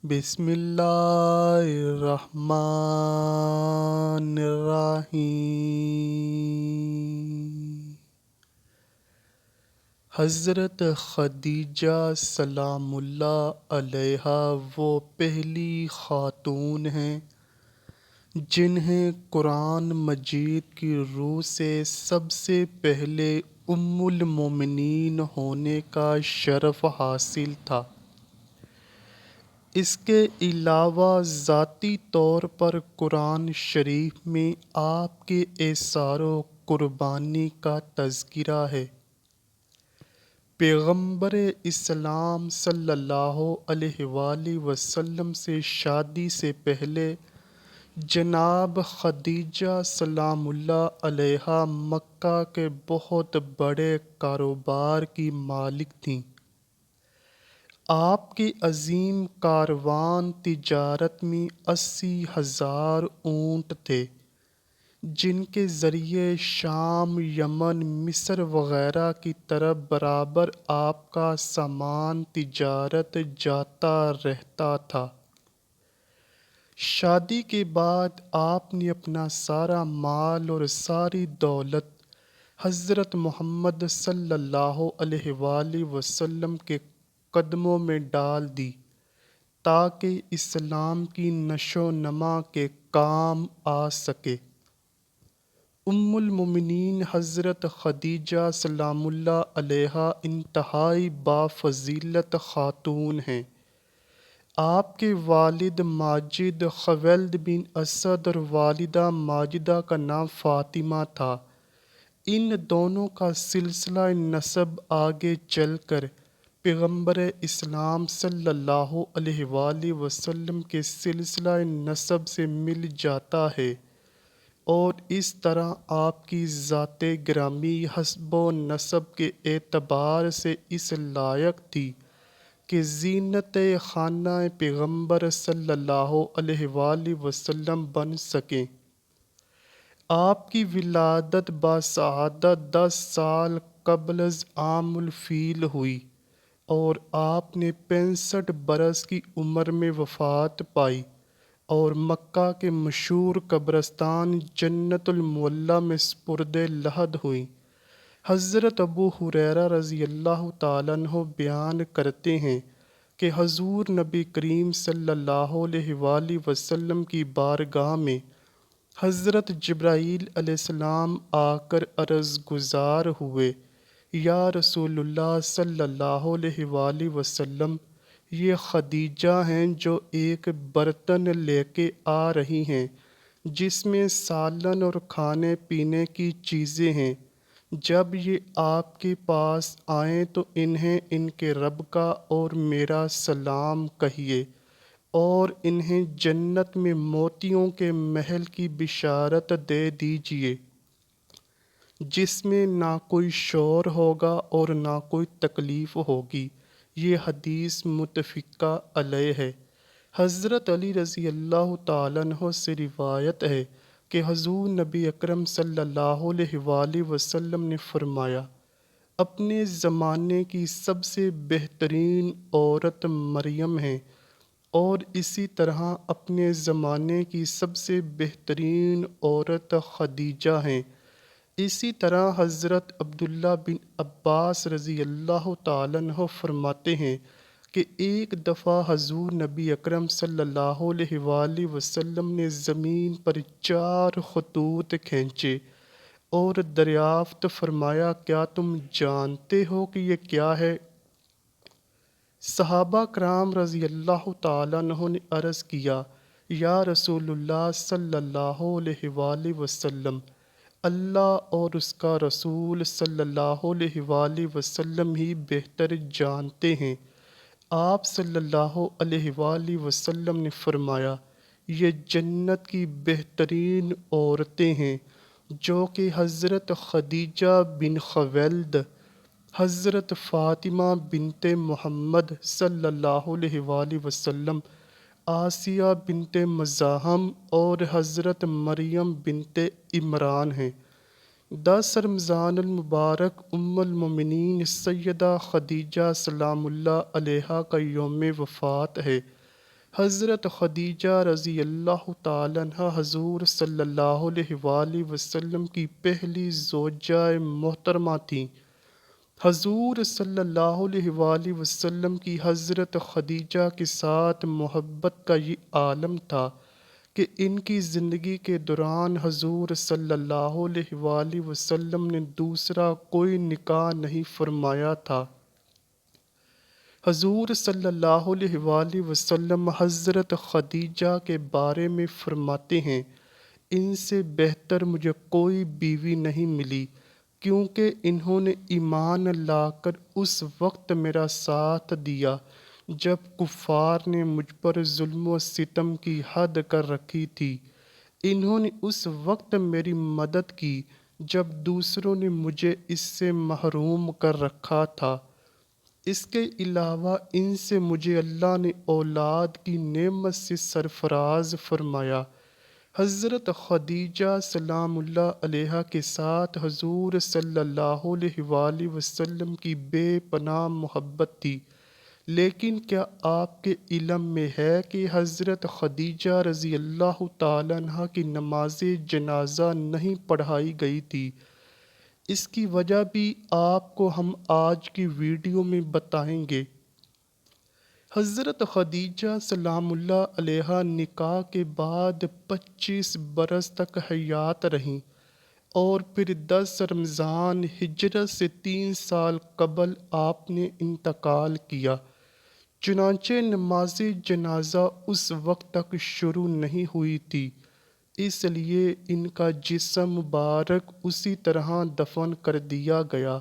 بسم اللہ الرحمن الرحیم۔ حضرت خدیجہ سلام اللہ علیہا وہ پہلی خاتون ہیں جنہیں قرآن مجید کی روح سے سب سے پہلے ام المومنین ہونے کا شرف حاصل تھا۔ اس کے علاوہ ذاتی طور پر قرآن شریف میں آپ کے ایثار و قربانی کا تذکرہ ہے۔ پیغمبر اسلام صلی اللہ علیہ وآلہ وسلم سے شادی سے پہلے جناب خدیجہ سلام اللہ علیہا مکہ کے بہت بڑے کاروبار کی مالک تھیں۔ آپ کے عظیم کاروان تجارت میں 80,000 اونٹ تھے جن کے ذریعے شام، یمن، مصر وغیرہ کی طرف برابر آپ کا سامان تجارت جاتا رہتا تھا۔ شادی کے بعد آپ نے اپنا سارا مال اور ساری دولت حضرت محمد صلی اللہ علیہ وآلہ وسلم کے قدموں میں ڈال دی تاکہ اسلام کی نشو و نما کے کام آ سکے۔ ام المومنین حضرت خدیجہ سلام اللہ علیہا انتہائی بافضیلت خاتون ہیں۔ آپ کے والد ماجد خویلد بن اسد اور والدہ ماجدہ کا نام فاطمہ تھا۔ ان دونوں کا سلسلہ نسب آگے چل کر پیغمبر اسلام صلی اللہ علیہ وآلہ وسلم کے سلسلہ نسب سے مل جاتا ہے اور اس طرح آپ کی ذات گرامی حسب و نسب کے اعتبار سے اس لائق تھی کہ زینت خانہ پیغمبر صلی اللہ علیہ وآلہ وسلم بن سکیں۔ آپ کی ولادت باسعادت 10 سال قبل از عام الفیل ہوئی اور آپ نے 65 برس کی عمر میں وفات پائی اور مکہ کے مشہور قبرستان جنت المعلیٰ میں سپرد لحد ہوئی۔ حضرت ابو ہریرہ رضی اللہ تعالیٰ عنہ بیان کرتے ہیں کہ حضور نبی کریم صلی اللہ علیہ وآلہ وسلم کی بارگاہ میں حضرت جبرائیل علیہ السلام آ کر عرض گزار ہوئے، یا رسول اللہ صلی اللہ علیہ وآلہ وسلم، یہ خدیجہ ہیں جو ایک برتن لے کے آ رہی ہیں جس میں سالن اور کھانے پینے کی چیزیں ہیں۔ جب یہ آپ کے پاس آئیں تو انہیں ان کے رب کا اور میرا سلام کہیے اور انہیں جنت میں موتیوں کے محل کی بشارت دے دیجیے جس میں نہ کوئی شور ہوگا اور نہ کوئی تکلیف ہوگی۔ یہ حدیث متفقہ علیہ ہے۔ حضرت علی رضی اللہ تعالیٰ عنہ سے روایت ہے کہ حضور نبی اکرم صلی اللہ علیہ وآلہ وسلم نے فرمایا، اپنے زمانے کی سب سے بہترین عورت مریم ہے اور اسی طرح اپنے زمانے کی سب سے بہترین عورت خدیجہ ہیں۔ اسی طرح حضرت عبداللہ بن عباس رضی اللہ تعالیٰ عنہ فرماتے ہیں کہ ایک دفعہ حضور نبی اکرم صلی اللہ علیہ وآلہ وسلم نے زمین پر 4 خطوط کھینچے اور دریافت فرمایا، کیا تم جانتے ہو کہ یہ کیا ہے؟ صحابہ کرام رضی اللہ تعالیٰ عنہ نے عرض کیا، یا رسول اللہ صلی اللہ علیہ وآلہ وسلم، اللہ اور اس کا رسول صلی اللہ علیہ وآلہ وسلم ہی بہتر جانتے ہیں۔ آپ صلی اللہ علیہ وآلہ وسلم نے فرمایا، یہ جنت کی بہترین عورتیں ہیں جو کہ حضرت خدیجہ بن خویلد، حضرت فاطمہ بنت محمد صلی اللہ علیہ وآلہ وسلم، آسیہ بنت مزاحم اور حضرت مریم بنت عمران ہیں۔ 10 رمضان المبارک ام المومنین سیدہ خدیجہ سلام اللہ علیہا کا یوم وفات ہے۔ حضرت خدیجہ رضی اللہ تعالیٰ عنہ حضور صلی اللہ علیہ وآلہ وسلم کی پہلی زوجہ محترمہ تھیں۔ حضور صلی اللہ علیہ وآلہ وسلم کی حضرت خدیجہ کے ساتھ محبت کا یہ عالم تھا کہ ان کی زندگی کے دوران حضور صلی اللہ علیہ وآلہ وسلم نے دوسرا کوئی نکاح نہیں فرمایا تھا۔ حضور صلی اللہ علیہ وآلہ وسلم حضرت خدیجہ کے بارے میں فرماتے ہیں، ان سے بہتر مجھے کوئی بیوی نہیں ملی، کیونکہ انہوں نے ایمان لا کر اس وقت میرا ساتھ دیا جب کفار نے مجھ پر ظلم و ستم کی حد کر رکھی تھی۔ انہوں نے اس وقت میری مدد کی جب دوسروں نے مجھے اس سے محروم کر رکھا تھا۔ اس کے علاوہ ان سے مجھے اللہ نے اولاد کی نعمت سے سرفراز فرمایا۔ حضرت خدیجہ سلام اللہ علیہا کے ساتھ حضور صلی اللہ علیہ وآلہ وسلم کی بے پناہ محبت تھی، لیکن کیا آپ کے علم میں ہے کہ حضرت خدیجہ رضی اللہ تعالیٰ عنہ کی نماز جنازہ نہیں پڑھائی گئی تھی؟ اس کی وجہ بھی آپ کو ہم آج کی ویڈیو میں بتائیں گے۔ حضرت خدیجہ سلام اللہ علیہا نکاح کے بعد 25 برس تک حیات رہیں اور پھر 10 رمضان ہجرت سے 3 سال قبل آپ نے انتقال کیا۔ چنانچہ نماز جنازہ اس وقت تک شروع نہیں ہوئی تھی، اس لیے ان کا جسم مبارک اسی طرح دفن کر دیا گیا،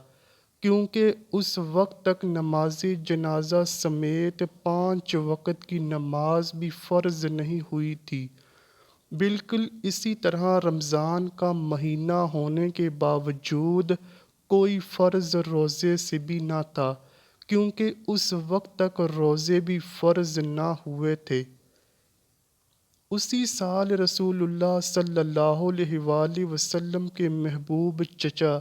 کیونکہ اس وقت تک نماز جنازہ سمیت 5 وقت کی نماز بھی فرض نہیں ہوئی تھی۔ بالکل اسی طرح رمضان کا مہینہ ہونے کے باوجود کوئی فرض روزے سے بھی نہ تھا، کیونکہ اس وقت تک روزے بھی فرض نہ ہوئے تھے۔ اسی سال رسول اللہ صلی اللہ علیہ وآلہ وسلم کے محبوب چچا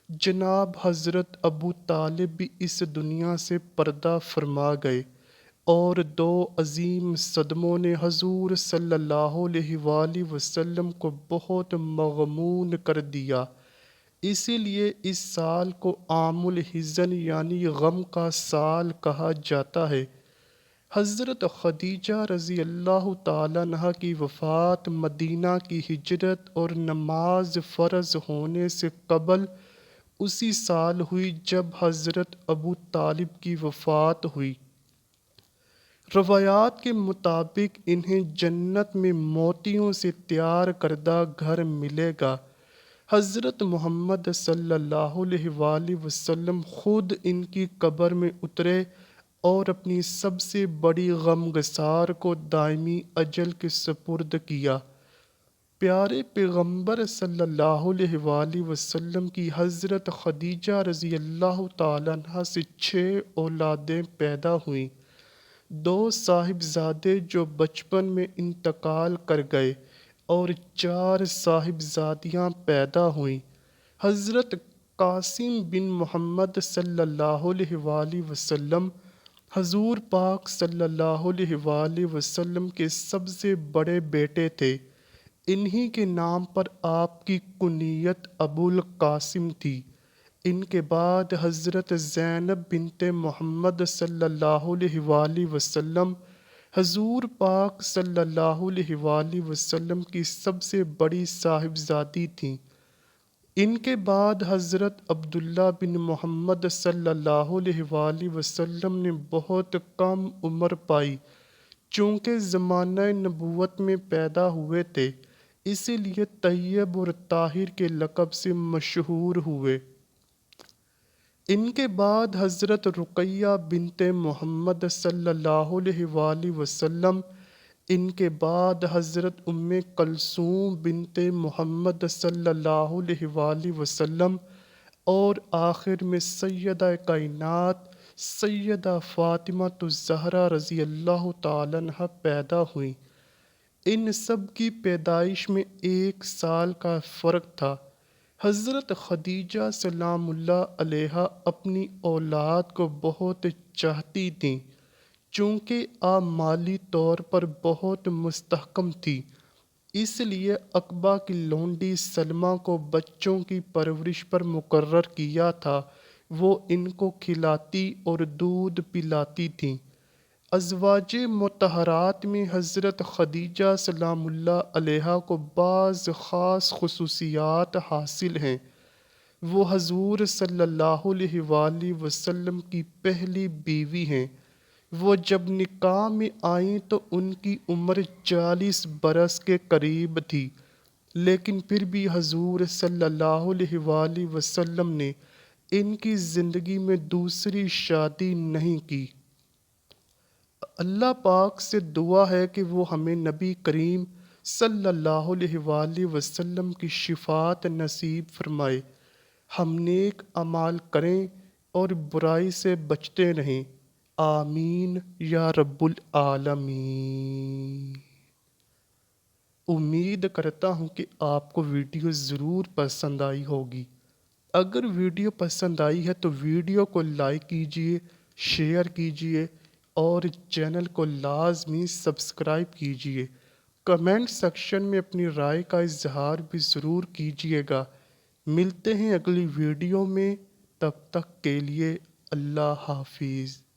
جناب حضرت ابو طالب بھی اس دنیا سے پردہ فرما گئے، اور 2 عظیم صدموں نے حضور صلی اللہ علیہ وآلہ وسلم کو بہت مغمون کر دیا۔ اسی لیے اس سال کو عام الحزن یعنی غم کا سال کہا جاتا ہے۔ حضرت خدیجہ رضی اللہ تعالیٰ عنہ کی وفات مدینہ کی ہجرت اور نماز فرض ہونے سے قبل اسی سال ہوئی جب حضرت ابو طالب کی وفات ہوئی۔ روایات کے مطابق انہیں جنت میں موتیوں سے تیار کردہ گھر ملے گا۔ حضرت محمد صلی اللہ علیہ وآلہ وسلم خود ان کی قبر میں اترے اور اپنی سب سے بڑی غمگسار کو دائمی اجل کے سپرد کیا۔ پیارے پیغمبر صلی اللہ علیہ وآلہ وسلم کی حضرت خدیجہ رضی اللہ تعالیٰ عنہ سے 6 اولادیں پیدا ہوئیں۔ 2 صاحبزادے جو بچپن میں انتقال کر گئے اور 4 صاحبزادیاں پیدا ہوئیں۔ حضرت قاسم بن محمد صلی اللہ علیہ وآلہ وسلم حضور پاک صلی اللہ علیہ وآلہ وسلم کے سب سے بڑے بیٹے تھے۔ انہی کے نام پر آپ کی کنیت ابو القاسم تھی۔ ان کے بعد حضرت زینب بنت محمد صلی اللہ علیہ وآلہ وسلم حضور پاک صلی اللہ علیہ وآلہ وسلم کی سب سے بڑی صاحبزادی تھیں۔ ان کے بعد حضرت عبداللہ بن محمد صلی اللہ علیہ وآلہ وسلم نے بہت کم عمر پائی، چونکہ زمانہ نبوت میں پیدا ہوئے تھے، اسی لیے طیب اور طاہر کے لقب سے مشہور ہوئے۔ ان کے بعد حضرت رقیہ بنت محمد صلی اللہ علیہ وآلہ وسلم، ان کے بعد حضرت ام کلثوم بنت محمد صلی اللہ علیہ وآلہ وسلم، اور آخر میں سیدہ کائنات سیدہ فاطمہ الزہرا رضی اللہ تعالیٰ عنہ پیدا ہوئیں۔ ان سب کی پیدائش میں 1 سال کا فرق تھا۔ حضرت خدیجہ سلام اللہ علیہا اپنی اولاد کو بہت چاہتی تھیں، چونکہ آپ مالی طور پر بہت مستحکم تھی، اس لیے عقبہ کی لونڈی سلمہ کو بچوں کی پرورش پر مقرر کیا تھا۔ وہ ان کو کھلاتی اور دودھ پلاتی تھیں۔ ازواج مطہرات میں حضرت خدیجہ سلام اللہ علیہا کو بعض خاص خصوصیات حاصل ہیں۔ وہ حضور صلی اللہ علیہ وآلہ وسلم کی پہلی بیوی ہیں۔ وہ جب نکاح میں آئیں تو ان کی عمر 40 برس کے قریب تھی، لیکن پھر بھی حضور صلی اللہ علیہ وآلہ وسلم نے ان کی زندگی میں دوسری شادی نہیں کی۔ اللہ پاک سے دعا ہے کہ وہ ہمیں نبی کریم صلی اللہ علیہ وآلہ وسلم کی شفاعت نصیب فرمائے۔ ہم نیک اعمال کریں اور برائی سے بچتے رہیں۔ آمین یا رب العالمین۔ امید کرتا ہوں کہ آپ کو ویڈیو ضرور پسند آئی ہوگی۔ اگر ویڈیو پسند آئی ہے تو ویڈیو کو لائک کیجئے، شیئر کیجئے اور چینل کو لازمی سبسکرائب کیجئے۔ کمنٹ سیکشن میں اپنی رائے کا اظہار بھی ضرور کیجئے گا۔ ملتے ہیں اگلی ویڈیو میں، تب تک کے لیے اللہ حافظ۔